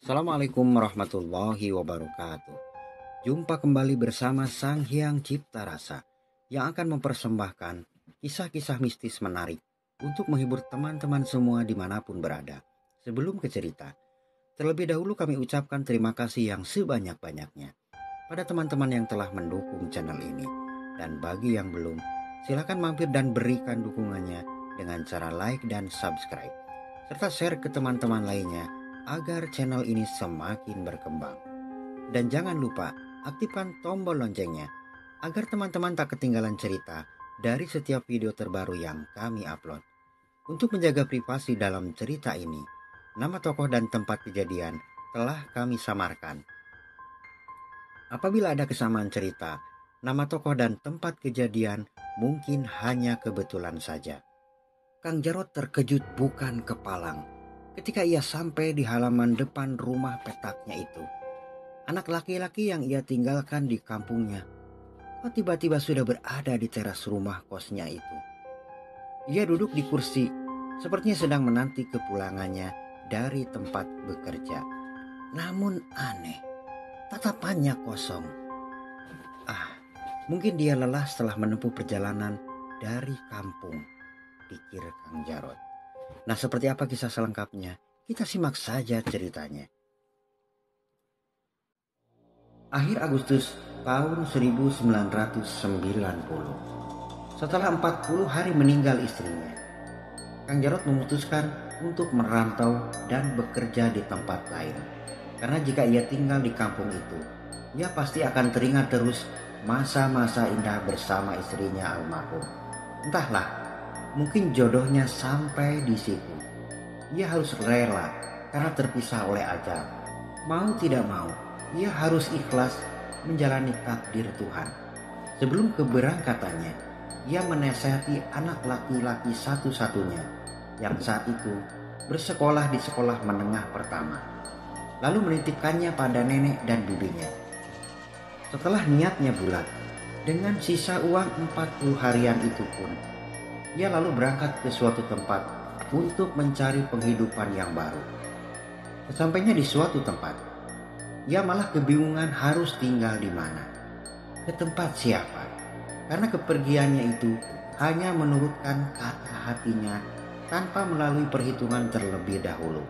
Assalamualaikum warahmatullahi wabarakatuh. Jumpa kembali bersama Sang Hyang Cipta Rasa yang akan mempersembahkan kisah-kisah mistis menarik untuk menghibur teman-teman semua dimanapun berada. Sebelum ke cerita, terlebih dahulu kami ucapkan terima kasih yang sebanyak-banyaknya pada teman-teman yang telah mendukung channel ini. Dan bagi yang belum, silakan mampir dan berikan dukungannya dengan cara like dan subscribe, serta share ke teman-teman lainnya agar channel ini semakin berkembang. Dan jangan lupa aktifkan tombol loncengnya agar teman-teman tak ketinggalan cerita dari setiap video terbaru yang kami upload. Untuk menjaga privasi dalam cerita ini, nama tokoh dan tempat kejadian telah kami samarkan. Apabila ada kesamaan cerita, nama tokoh dan tempat kejadian mungkin hanya kebetulan saja. Kang Jarot terkejut bukan kepalang ketika ia sampai di halaman depan rumah petaknya itu. Anak laki-laki yang ia tinggalkan di kampungnya kok tiba-tiba sudah berada di teras rumah kosnya itu. Ia duduk di kursi, sepertinya sedang menanti kepulangannya dari tempat bekerja. Namun aneh, tatapannya kosong. Mungkin dia lelah setelah menempuh perjalanan dari kampung, pikir Kang Jarot. Nah, seperti apa kisah selengkapnya? Kita simak saja ceritanya. Akhir Agustus tahun 1990, setelah 40 hari meninggal istrinya, Kang Jarot memutuskan untuk merantau dan bekerja di tempat lain. Karena jika ia tinggal di kampung itu, ia pasti akan teringat terus masa-masa indah bersama istrinya almarhum. Entahlah, mungkin jodohnya sampai di situ. Ia harus rela karena terpisah oleh ajal. Mau tidak mau, ia harus ikhlas menjalani takdir Tuhan. Sebelum keberangkatannya, ia menasihati anak laki-laki satu-satunya yang saat itu bersekolah di sekolah menengah pertama, lalu menitipkannya pada nenek dan bibinya. Setelah niatnya bulat, dengan sisa uang 40 harian itu pun, ia lalu berangkat ke suatu tempat untuk mencari penghidupan yang baru. Sesampainya di suatu tempat, ia malah kebingungan harus tinggal di mana, ke tempat siapa, karena kepergiannya itu hanya menurutkan kata hatinya tanpa melalui perhitungan terlebih dahulu.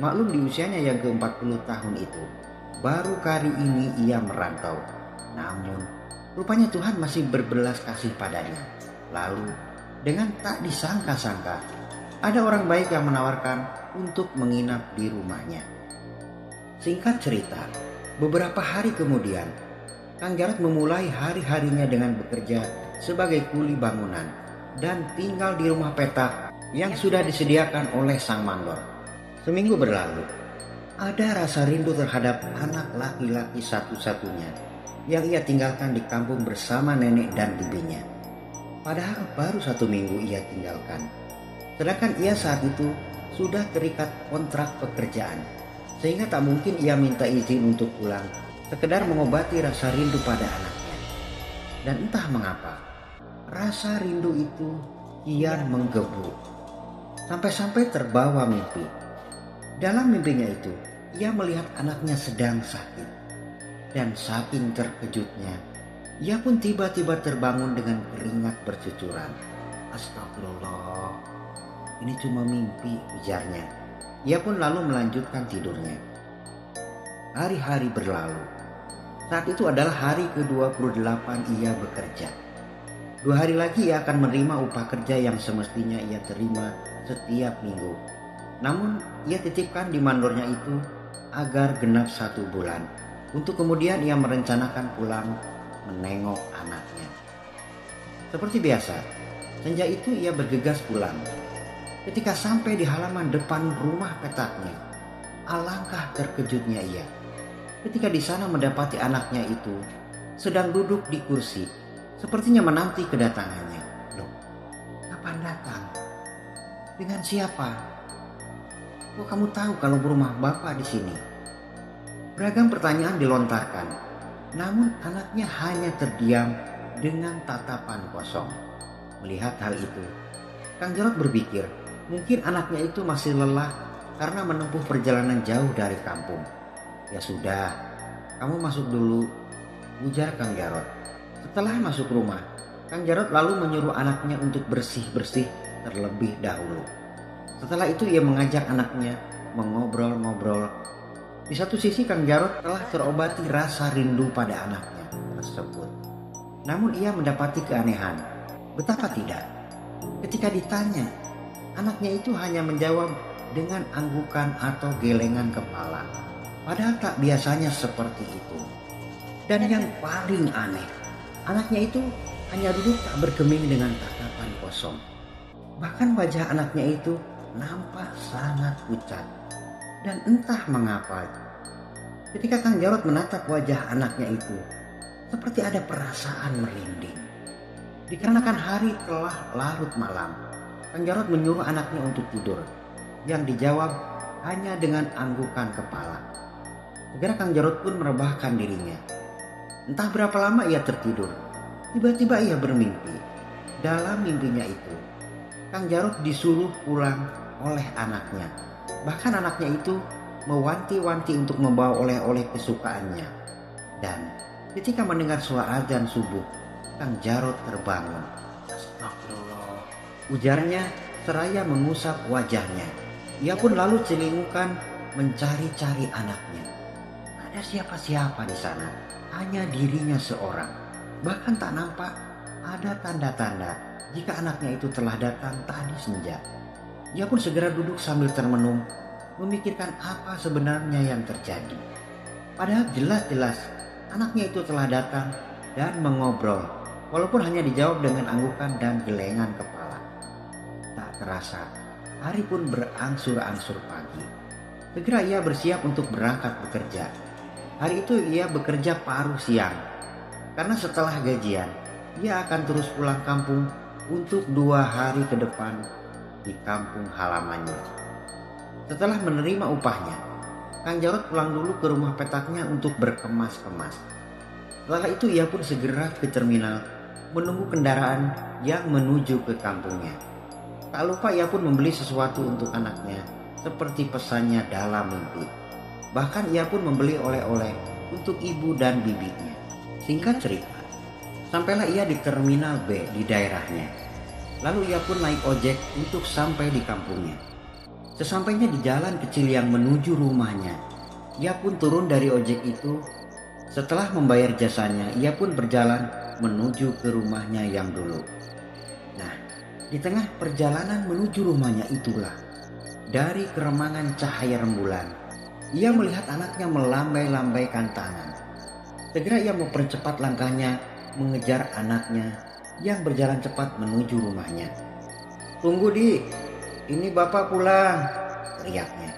Maklum di usianya yang ke-40 tahun itu, baru kali ini ia merantau. Namun, rupanya Tuhan masih berbelas kasih padanya. Lalu, dengan tak disangka-sangka, ada orang baik yang menawarkan untuk menginap di rumahnya. Singkat cerita, beberapa hari kemudian, Kang Jarot memulai hari-harinya dengan bekerja sebagai kuli bangunan dan tinggal di rumah petak yang sudah disediakan oleh sang mandor. Seminggu berlalu, ada rasa rindu terhadap anak laki-laki satu-satunya yang ia tinggalkan di kampung bersama nenek dan bibinya. Padahal baru 1 minggu ia tinggalkan, sedangkan ia saat itu sudah terikat kontrak pekerjaan, sehingga tak mungkin ia minta izin untuk pulang, sekedar mengobati rasa rindu pada anaknya. Dan entah mengapa, rasa rindu itu kian menggebu, sampai-sampai terbawa mimpi. Dalam mimpinya itu, ia melihat anaknya sedang sakit. Dan saking terkejutnya, ia pun tiba-tiba terbangun dengan keringat bercucuran. Astagfirullah, ini cuma mimpi, ujarnya. Ia pun lalu melanjutkan tidurnya. Hari-hari berlalu. Saat itu adalah hari ke-28 ia bekerja. 2 hari lagi ia akan menerima upah kerja yang semestinya ia terima setiap minggu. Namun ia titipkan di mandornya itu agar genap 1 bulan, untuk kemudian ia merencanakan pulang menengok anaknya. Seperti biasa, senja itu ia bergegas pulang. Ketika sampai di halaman depan rumah petaknya, alangkah terkejutnya ia ketika di sana mendapati anaknya itu sedang duduk di kursi, sepertinya menanti kedatangannya. Loh, kapan datang? Dengan siapa? Kok kamu tahu kalau rumah bapak di sini? Beragam pertanyaan dilontarkan, namun anaknya hanya terdiam dengan tatapan kosong. Melihat hal itu, Kang Jarot berpikir, mungkin anaknya itu masih lelah karena menempuh perjalanan jauh dari kampung. Ya sudah, kamu masuk dulu, ujar Kang Jarot. Setelah masuk rumah, Kang Jarot lalu menyuruh anaknya untuk bersih-bersih terlebih dahulu. Setelah itu ia mengajak anaknya mengobrol-ngobrol. Di satu sisi Kang Jarot telah terobati rasa rindu pada anaknya tersebut. Namun ia mendapati keanehan. Betapa tidak? Ketika ditanya, anaknya itu hanya menjawab dengan anggukan atau gelengan kepala. Padahal tak biasanya seperti itu. Dan yang paling aneh, anaknya itu hanya duduk tak bergeming dengan tatapan kosong. Bahkan wajah anaknya itu nampak sangat pucat. Dan entah mengapa, ketika Kang Jarot menatap wajah anaknya itu, seperti ada perasaan merinding. Dikarenakan hari telah larut malam, Kang Jarot menyuruh anaknya untuk tidur. Yang dijawab hanya dengan anggukan kepala. Segera Kang Jarot pun merebahkan dirinya. Entah berapa lama ia tertidur. Tiba-tiba ia bermimpi. Dalam mimpinya itu, Kang Jarot disuruh pulang oleh anaknya. Bahkan anaknya itu mewanti-wanti untuk membawa oleh-oleh kesukaannya. Dan ketika mendengar suara azan subuh, Kang Jarot terbangun. Astagfirullah, ujarnya seraya mengusap wajahnya. Ia pun lalu celingukan mencari-cari anaknya. Ada siapa-siapa di sana, hanya dirinya seorang. Bahkan tak nampak ada tanda-tanda jika anaknya itu telah datang tadi senja. Ia pun segera duduk sambil termenung, memikirkan apa sebenarnya yang terjadi. Padahal jelas-jelas anaknya itu telah datang dan mengobrol, walaupun hanya dijawab dengan anggukan dan gelengan kepala. Tak terasa, hari pun berangsur-angsur pagi. Segera ia bersiap untuk berangkat bekerja. Hari itu ia bekerja paruh siang, karena setelah gajian, ia akan terus pulang kampung untuk 2 hari ke depan di kampung halamannya. Setelah menerima upahnya, Kang Jarot pulang dulu ke rumah petaknya untuk berkemas-kemas. Setelah itu ia pun segera ke terminal menunggu kendaraan yang menuju ke kampungnya. Tak lupa ia pun membeli sesuatu untuk anaknya seperti pesannya dalam mimpi. Bahkan ia pun membeli oleh-oleh untuk ibu dan bibinya. Singkat cerita, sampailah ia di terminal B di daerahnya. Lalu ia pun naik ojek untuk sampai di kampungnya. Sesampainya di jalan kecil yang menuju rumahnya, ia pun turun dari ojek itu. Setelah membayar jasanya, ia pun berjalan menuju ke rumahnya yang dulu. Nah, di tengah perjalanan menuju rumahnya itulah, dari keremangan cahaya rembulan, ia melihat anaknya melambai-lambaikan tangan. Segera ia mempercepat langkahnya mengejar anaknya yang berjalan cepat menuju rumahnya. "Tunggu, Di, ini Bapak pulang," teriaknya.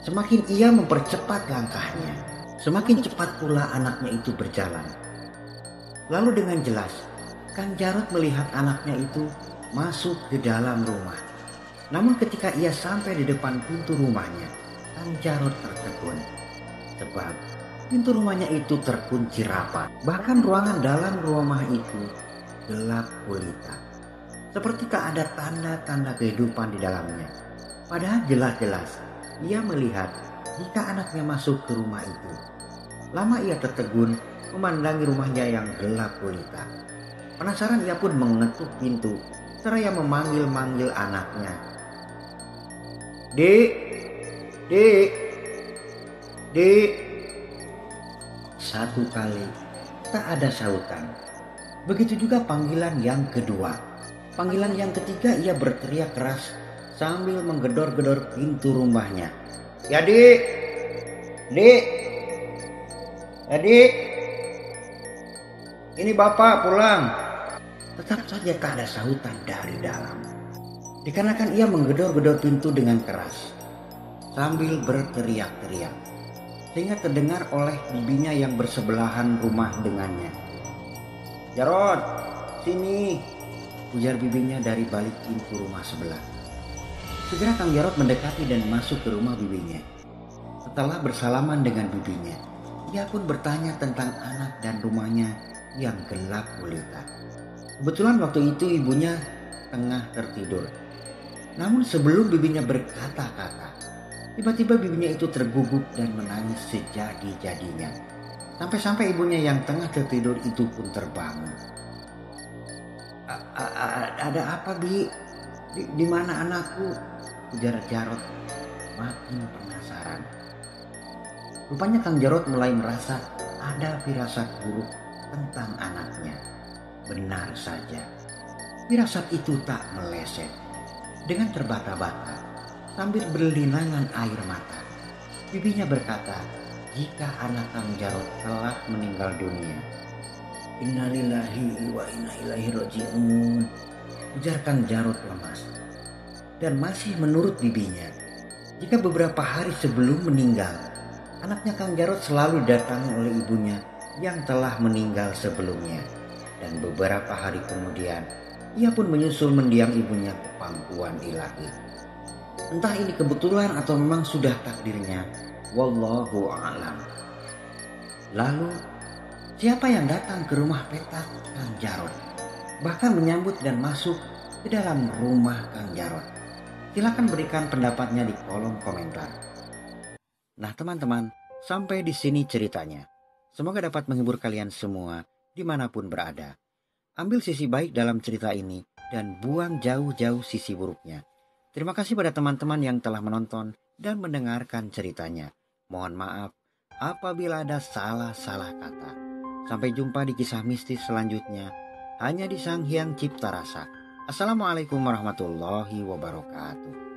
Semakin ia mempercepat langkahnya, semakin cepat pula anaknya itu berjalan. Lalu dengan jelas, Kang Jarot melihat anaknya itu masuk ke dalam rumah. Namun ketika ia sampai di depan pintu rumahnya, Kang Jarot tertegun. Sebab pintu rumahnya itu terkunci rapat. Bahkan ruangan dalam rumah itu gelap gulita. Seperti tak ada tanda-tanda kehidupan di dalamnya. Padahal jelas-jelas ia melihat jika anaknya masuk ke rumah itu. Lama ia tertegun memandangi rumahnya yang gelap gulita. Penasaran ia pun mengetuk pintu seraya memanggil-manggil anaknya. "Dik, Dik, Dik." Satu kali tak ada sahutan. Begitu juga panggilan yang kedua. Panggilan yang ketiga ia berteriak keras sambil menggedor-gedor pintu rumahnya. "Ya, Dik, Dik, ya, Dik, ini Bapak pulang." Tetap saja tak ada sahutan dari dalam. Dikarenakan ia menggedor-gedor pintu dengan keras sambil berteriak-teriak, sehingga terdengar oleh bibinya yang bersebelahan rumah dengannya. "Jarot, sini," ujar bibinya dari balik pintu rumah sebelah. Segera Kang Jarot mendekati dan masuk ke rumah bibinya. Setelah bersalaman dengan bibinya, ia pun bertanya tentang anak dan rumahnya yang gelap gulita. Kebetulan waktu itu ibunya tengah tertidur. Namun sebelum bibinya berkata-kata, Tiba-tiba bibinya itu terguguk dan menangis sejadi-jadinya. Sampai-sampai ibunya yang tengah tertidur itu pun terbangun. Ada apa, Bi? Di mana anakku? Ujar Jarot makin penasaran. Rupanya Kang Jarot mulai merasa ada firasat buruk tentang anaknya. Benar saja, firasat itu tak meleset. Dengan terbata-bata, sambil berlinangan air mata, bibinya berkata, jika anak Kang Jarot telah meninggal dunia. Innalillahi wa inna ilaihi roji'un, ujar Kang Jarot lemas. Dan masih menurut bibinya, jika beberapa hari sebelum meninggal, anaknya Kang Jarot selalu datang oleh ibunya yang telah meninggal sebelumnya. Dan beberapa hari kemudian, ia pun menyusul mendiang ibunya ke pangkuan ilahi. Entah ini kebetulan atau memang sudah takdirnya, wallahu a'lam. Lalu, siapa yang datang ke rumah petak Kang Jarot, bahkan menyambut dan masuk ke dalam rumah Kang Jarot? Silakan berikan pendapatnya di kolom komentar. Nah teman-teman, sampai di sini ceritanya. Semoga dapat menghibur kalian semua dimanapun berada. Ambil sisi baik dalam cerita ini dan buang jauh-jauh sisi buruknya. Terima kasih pada teman-teman yang telah menonton dan mendengarkan ceritanya. Mohon maaf apabila ada salah-salah kata. Sampai jumpa di kisah mistis selanjutnya hanya di Sang Hyang Cipta Rasa. Assalamualaikum warahmatullahi wabarakatuh.